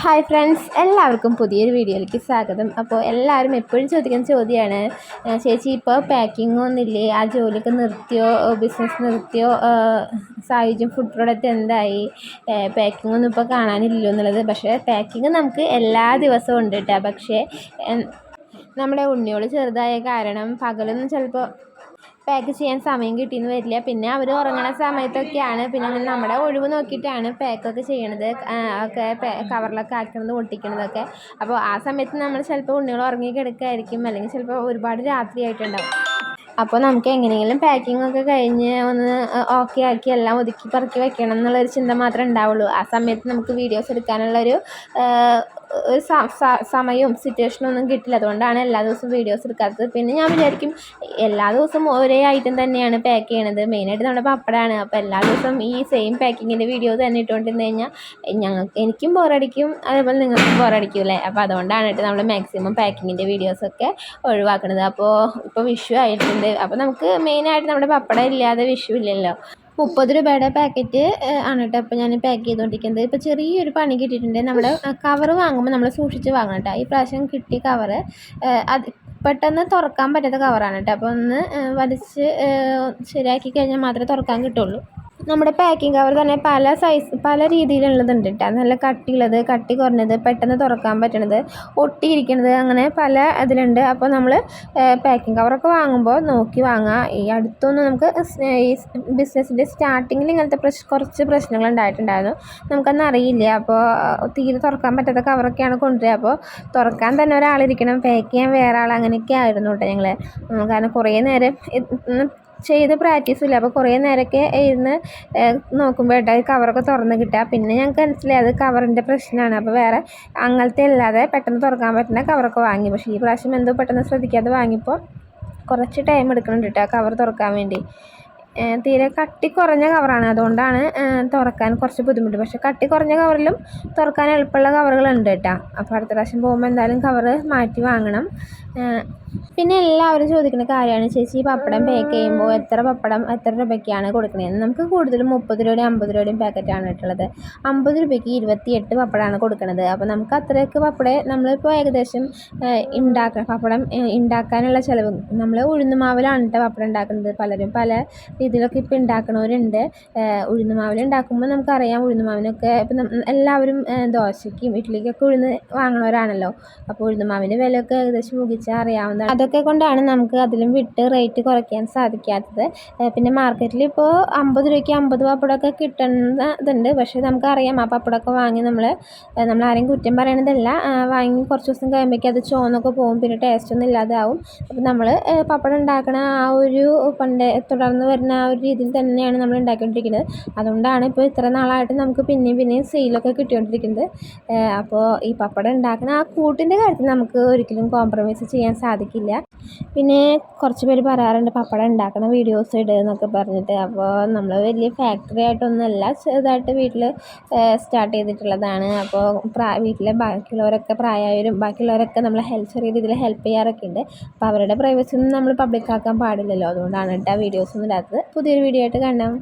Hi friends, എല്ലാവർക്കും പുതിയൊരു വീഡിയോയിലേക്ക് സ്വാഗതം. അപ്പോൾ എല്ലാവരും എപ്പോഴും ചോദിക്കുന്ന ചോദ്യമാണ്, ചേച്ചി ഇപ്പോൾ പാക്കിംഗ് ഒന്നുമില്ലേ, ആ ജോലിയൊക്കെ നിർത്തിയോ, ബിസിനസ് നിർത്തിയോ, സായുജ്യം ഫുഡ് പ്രോഡക്റ്റ് എന്തായി, പാക്കിംഗ് ഒന്നും ഇപ്പോൾ കാണാനില്ലല്ലോ എന്നുള്ളത്. പക്ഷേ പാക്കിംഗ് നമുക്ക് എല്ലാ ദിവസവും ഉണ്ട് കേട്ടോ. പക്ഷേ നമ്മുടെ ഉണ്ണിയോട് ചെറുതായ കാരണം പകലൊന്നും ചിലപ്പോൾ പാക്ക് ചെയ്യാൻ സമയം കിട്ടിയെന്ന് വരില്ല. പിന്നെ അവർ ഉറങ്ങണ സമയത്തൊക്കെയാണ്, പിന്നെ നമ്മുടെ ഒഴിവ് നോക്കിയിട്ടാണ് പാക്കൊക്കെ ചെയ്യണത്, ഒക്കെ കവറിലൊക്കെ ആക്കണത്, ഒട്ടിക്കണതൊക്കെ. അപ്പോൾ ആ സമയത്ത് നമ്മൾ ചിലപ്പോൾ ഉണ്ണികൾ ഉറങ്ങി കിടക്കുകയായിരിക്കും, അല്ലെങ്കിൽ ചിലപ്പോൾ ഒരുപാട് രാത്രി ആയിട്ടുണ്ടാവും. അപ്പോൾ നമുക്ക് എങ്ങനെയെങ്കിലും പാക്കിംഗ് ഒക്കെ കഴിഞ്ഞ് ഒന്ന് ഓക്കെ ആക്കി എല്ലാം ഒതുക്കി പറക്കി വെക്കണം എന്നുള്ളൊരു ചിന്ത മാത്രമേ ഉണ്ടാവുള്ളൂ. ആ സമയത്ത് നമുക്ക് വീഡിയോസ് എടുക്കാനുള്ളൊരു ഒരു സമയവും സിറ്റുവേഷനും ഒന്നും കിട്ടില്ല. അതുകൊണ്ടാണ് എല്ലാ ദിവസവും വീഡിയോസ് എടുക്കാത്തത്. പിന്നെ ഞാൻ വിചാരിക്കും, എല്ലാ ദിവസവും ഒരേ ഐറ്റം തന്നെയാണ് പാക്ക് ചെയ്യണത്, മെയിനായിട്ട് നമ്മുടെ പപ്പടമാണ്. അപ്പോൾ എല്ലാ ദിവസവും ഈ സെയിം പാക്കിങ്ങിൻ്റെ വീഡിയോ തന്നെ ഇട്ടുകൊണ്ടിരുന്ന് കഴിഞ്ഞാൽ എനിക്കും ബോറടിക്കും, അതേപോലെ നിങ്ങൾക്കും ബോറടിക്കും അല്ലേ. അപ്പോൾ അതുകൊണ്ടാണ് നമ്മൾ മാക്സിമം പാക്കിങ്ങിൻ്റെ വീഡിയോസൊക്കെ ഒഴിവാക്കുന്നത്. അപ്പോൾ ഇപ്പോൾ വിഷു ആയിട്ടുണ്ട്. അപ്പോൾ നമുക്ക് മെയിനായിട്ട് നമ്മുടെ പപ്പടം ഇല്ലാതെ വിഷു ഇല്ലല്ലോ. 30 രൂപയുടെ പാക്കറ്റ് ആണ് കേട്ടോ ഇപ്പോൾ ഞാൻ പാക്ക് ചെയ്തുകൊണ്ടിരിക്കുന്നത്. ഇപ്പോൾ ചെറിയൊരു പണി കിട്ടിയിട്ടുണ്ട്. നമ്മുടെ കവറ് വാങ്ങുമ്പോൾ നമ്മൾ സൂക്ഷിച്ച് വാങ്ങണം കേട്ടോ. ഈ പ്രാവശ്യം കിട്ടിയ കവറ് അത് പെട്ടെന്ന് തുറക്കാൻ പറ്റാത്ത കവറാണ് കേട്ടോ. അപ്പോൾ ഒന്ന് വലിച്ച് ശരിയാക്കി കഴിഞ്ഞാൽ മാത്രമേ തുറക്കാൻ കിട്ടുള്ളൂ. നമ്മുടെ പാക്കിംഗ് കവർ തന്നെ പല സൈസ് പല രീതിയിലുള്ളതുണ്ട് കേട്ടോ. നല്ല കട്ടിയുള്ളത്, കട്ടി കുറഞ്ഞത്, പെട്ടെന്ന് തുറക്കാൻ പറ്റണത്, ഒട്ടിയിരിക്കുന്നത്, അങ്ങനെ പല ഇതിലുണ്ട്. അപ്പോൾ നമ്മൾ പാക്കിംഗ് കവറൊക്കെ വാങ്ങുമ്പോൾ നോക്കി വാങ്ങുക. ഈ അടുത്തൊന്നും നമുക്ക് ഈ ബിസിനസ്സിൻ്റെ സ്റ്റാർട്ടിങ്ങിൽ ഇങ്ങനത്തെ കുറച്ച് പ്രശ്നങ്ങൾ ഉണ്ടായിട്ടുണ്ടായിരുന്നു. നമുക്കന്ന് അറിയില്ല. അപ്പോൾ തീരെ തുറക്കാൻ പറ്റാത്ത കവറൊക്കെയാണ് കൊണ്ടുവരിക. അപ്പോൾ തുറക്കാൻ തന്നെ ഒരാളിരിക്കണം, പാക്ക് ചെയ്യാൻ വേറെ ആൾ, അങ്ങനെയൊക്കെ ആയിരുന്നു കേട്ടോ ഞങ്ങൾ. കാരണം കുറേ നേരം ചെയ്ത് പ്രാക്ടീസ് ഇല്ല. അപ്പോൾ കുറേ നേരമൊക്കെ ഇരുന്ന് നോക്കുമ്പോഴായിട്ട് കവറൊക്കെ തുറന്ന് കിട്ടുക. പിന്നെ ഞങ്ങൾക്ക് മനസ്സിലായി അത് കവറിൻ്റെ പ്രശ്നമാണ്. അപ്പോൾ വേറെ അങ്ങനത്തെ അല്ലാതെ പെട്ടെന്ന് തുറക്കാൻ പറ്റുന്ന കവറൊക്കെ വാങ്ങി. പക്ഷേ ഈ പ്രാവശ്യം എന്തോ പെട്ടെന്ന് ശ്രദ്ധിക്കാതെ വാങ്ങിയപ്പോൾ കുറച്ച് ടൈം എടുക്കുന്നുണ്ട് കേട്ടോ കവർ തുറക്കാൻ വേണ്ടി. തീരെ കട്ടി കുറഞ്ഞ കവറാണ്, അതുകൊണ്ടാണ് തുറക്കാൻ കുറച്ച് ബുദ്ധിമുട്ട്. പക്ഷേ കട്ടി കുറഞ്ഞ കവറിലും തുറക്കാൻ എളുപ്പമുള്ള കവറുകളുണ്ട് കേട്ടോ. അപ്പോൾ അടുത്ത പ്രാവശ്യം പോകുമ്പോൾ എന്തായാലും കവറ് മാറ്റി വാങ്ങണം. പിന്നെ എല്ലാവരും ചോദിക്കുന്ന കാര്യമാണ്, ചേച്ചി പപ്പടം പാക്ക് ചെയ്യുമ്പോൾ എത്ര രൂപയ്ക്കാണ് കൊടുക്കണതെന്ന്. നമുക്ക് കൂടുതലും 30 രൂപയുടെയും 50 രൂപയുടെയും പാക്കറ്റാണ് ഇട്ടുള്ളത്. 50 രൂപയ്ക്ക് 28 പപ്പടമാണ് കൊടുക്കുന്നത്. അപ്പോൾ നമുക്ക് അത്രയൊക്കെ പപ്പടം നമ്മളിപ്പോൾ ഏകദേശം പപ്പടം ഉണ്ടാക്കാനുള്ള ചിലവ് നമ്മൾ ഉഴുന്നുമാവിലാണ് കേട്ടോ പപ്പടം ഉണ്ടാക്കുന്നത്. പലരും പല രീതിയിലൊക്കെ ഇപ്പോൾ ഉണ്ടാക്കണവരുണ്ട്. ഉഴുന്നുമാവിൽ ഉണ്ടാക്കുമ്പോൾ നമുക്കറിയാം, ഉഴുന്നുമാവിനൊക്കെ ഇപ്പം എല്ലാവരും ദോശയ്ക്കും ഇഡ്ഡലിക്കൊക്കെ ഉഴുന്ന് വാങ്ങണവരാണല്ലോ. അപ്പോൾ ഉഴുന്നുമാവിൻ്റെ വിലയൊക്കെ ഏകദേശം മുകിച്ചാൽ അറിയാവുന്നതാണ്. അതൊക്കെ കൊണ്ടാണ് നമുക്ക് അതിലും വിട്ട് റേറ്റ് കുറയ്ക്കാൻ സാധിക്കാത്തത്. പിന്നെ മാർക്കറ്റിൽ ഇപ്പോൾ 50 രൂപയ്ക്ക് 50 പപ്പടമൊക്കെ കിട്ടുന്നതുണ്ട്. പക്ഷേ നമുക്കറിയാം ആ പപ്പടമൊക്കെ വാങ്ങി നമ്മളാരെയും കുറ്റം പറയണതല്ല, വാങ്ങി കുറച്ച് ദിവസം കഴിയുമ്പോഴേക്കും അത് ചോന്നൊക്കെ പോകും, പിന്നെ ടേസ്റ്റൊന്നും ഇല്ലാതാവും. അപ്പോൾ നമ്മൾ പപ്പടം ഉണ്ടാക്കണ ആ ഒരു തുടർന്ന് വരുന്ന ആ ഒരു രീതിയിൽ തന്നെയാണ് നമ്മൾ ഉണ്ടാക്കിക്കൊണ്ടിരിക്കുന്നത്. അതുകൊണ്ടാണ് ഇപ്പോൾ ഇത്ര നാളായിട്ട് നമുക്ക് പിന്നെയും സെയിലൊക്കെ കിട്ടിക്കൊണ്ടിരിക്കുന്നത്. അപ്പോൾ ഈ പപ്പടം ഉണ്ടാക്കുന്ന ആ കൂട്ടിൻ്റെ കാര്യത്തിൽ നമുക്ക് ഒരിക്കലും കോംപ്രമൈസ് ചെയ്യാൻ സാധിക്കില്ല. പിന്നെ കുറച്ച് പേര് പറയാറുണ്ട് പപ്പടം ഉണ്ടാക്കുന്ന വീഡിയോസ് ഇടുക എന്നൊക്കെ പറഞ്ഞിട്ട്. അപ്പോൾ നമ്മൾ വലിയ ഫാക്ടറി ആയിട്ടൊന്നുമല്ല, ചെറുതായിട്ട് വീട്ടിൽ സ്റ്റാർട്ട് ചെയ്തിട്ടുള്ളതാണ്. അപ്പോൾ വീട്ടിലെ ബാക്കിയുള്ളവരൊക്കെ പ്രായമായവരും ബാക്കിയുള്ളവരൊക്കെ നമ്മളെ ചെറിയ രീതിയിൽ ഹെൽപ്പ് ചെയ്യാറൊക്കെ ഉണ്ട്. അപ്പോൾ അവരുടെ പ്രൈവസി ഒന്നും നമ്മൾ പബ്ലിക് ആക്കാൻ പാടില്ലല്ലോ. അതുകൊണ്ടാണ് കേട്ടോ വീഡിയോസ് ഒന്നും ഇടാത്തത്. പുതിയൊരു വീഡിയോ ആയിട്ട് കാണാം.